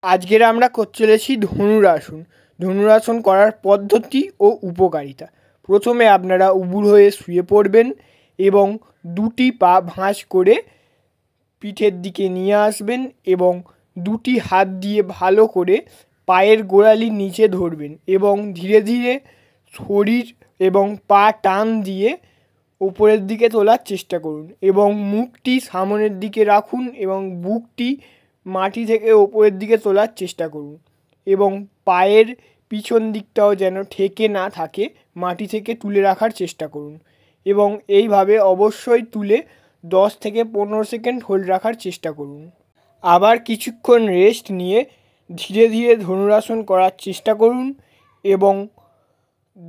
আজকের আমরা করতে চলেছি ধনুরাসন। ধনুরাসন করার পদ্ধতি ও উপকারিতা। প্রথমে আপনারা উবুড় হয়ে শুয়ে পড়বেন এবং দুটি পা ভাঁজ করে পিঠের দিকে নিয়ে আসবেন এবং দুটি হাত দিয়ে ভালো করে পায়ের গোড়ালির নিচে ধরবেন এবং ধীরে ধীরে শরীর এবং পা টান দিয়ে উপরের দিকে তোলার চেষ্টা করুন এবং মুখটি সামনের দিকে রাখুন এবং বুকটি মাটি থেকে ওপরের দিকে তোলার চেষ্টা করুন এবং পায়ের পিছন দিকটাও যেন ঠেকে না থাকে, মাটি থেকে তুলে রাখার চেষ্টা করুন এবং এইভাবে অবশ্যই তুলে 10 থেকে 15 সেকেন্ড হোল্ড রাখার চেষ্টা করুন। আবার কিছুক্ষণ রেস্ট নিয়ে ধীরে ধীরে ধনুরাসন করার চেষ্টা করুন এবং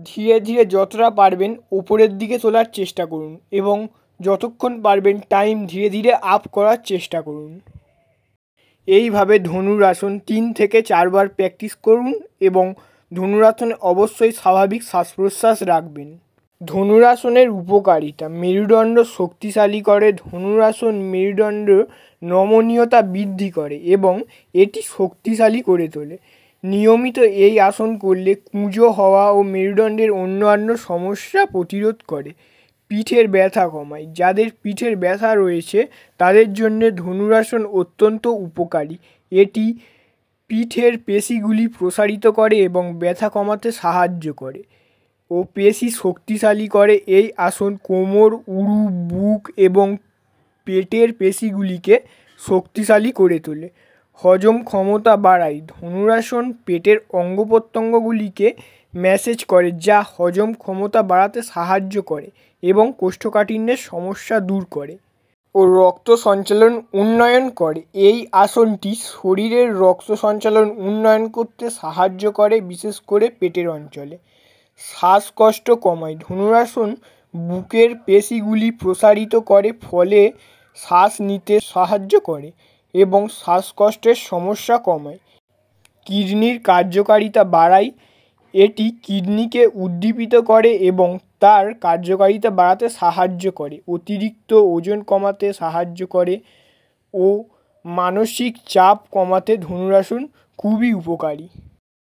ধীরে ধীরে যতটা পারবেন ওপরের দিকে তোলার চেষ্টা করুন এবং যতক্ষণ পারবেন টাইম ধীরে ধীরে আপ করার চেষ্টা করুন। এইভাবে ধনুরাসন 3 থেকে 4 বার প্র্যাকটিস করুন এবং ধনুরাসনে অবশ্যই স্বাভাবিক শ্বাস প্রশ্বাস রাখবেন। ধনুরাসনের উপকারিতা: মেরুদণ্ড শক্তিশালী করে। ধনুরাসন মেরুদণ্ড নমনীয়তা বৃদ্ধি করে এবং এটি শক্তিশালী করে তোলে। নিয়মিত এই আসন করলে কুঁজো হওয়া ও মেরুদণ্ডের অন্যান্য সমস্যা প্রতিরোধ করে। পিঠের ব্যথা কমায়। যাদের পিঠের ব্যথা রয়েছে তাদের জন্য ধনুরাসন অত্যন্ত উপকারী। এটি পিঠের পেশিগুলি প্রসারিত করে এবং ব্যথা কমাতে সাহায্য করে ও পেশি শক্তিশালী করে। এই আসন কোমর, উরু, বুক এবং পেটের পেশিগুলিকে শক্তিশালী করে তোলে। হজম ক্ষমতা বাড়ায়। ধনুরাসন পেটের অঙ্গ প্রত্যঙ্গগুলিকে ম্যাসেজ করে, যা হজম ক্ষমতা বাড়াতে সাহায্য করে এবং কোষ্ঠকাঠিন্যের সমস্যা দূর করে ও রক্ত সঞ্চালন উন্নয়ন করে। এই আসনটি শরীরের রক্ত সঞ্চালন উন্নয়ন করতে সাহায্য করে, বিশেষ করে পেটের অঞ্চলে। শ্বাসকষ্ট কমায়। ধনুরাসন বুকের পেশিগুলি প্রসারিত করে, ফলে শ্বাস নিতে সাহায্য করে এবং শ্বাসকষ্টের সমস্যা কমায়। কিডনির কার্যকারিতা বাড়ায়। এটি কিডনিকে উদ্দীপিত করে এবং তার কার্যকারিতা বাড়াতে সাহায্য করে। অতিরিক্ত ওজন কমাতে সাহায্য করে ও মানসিক চাপ কমাতে ধনুরাসন খুবই উপকারী।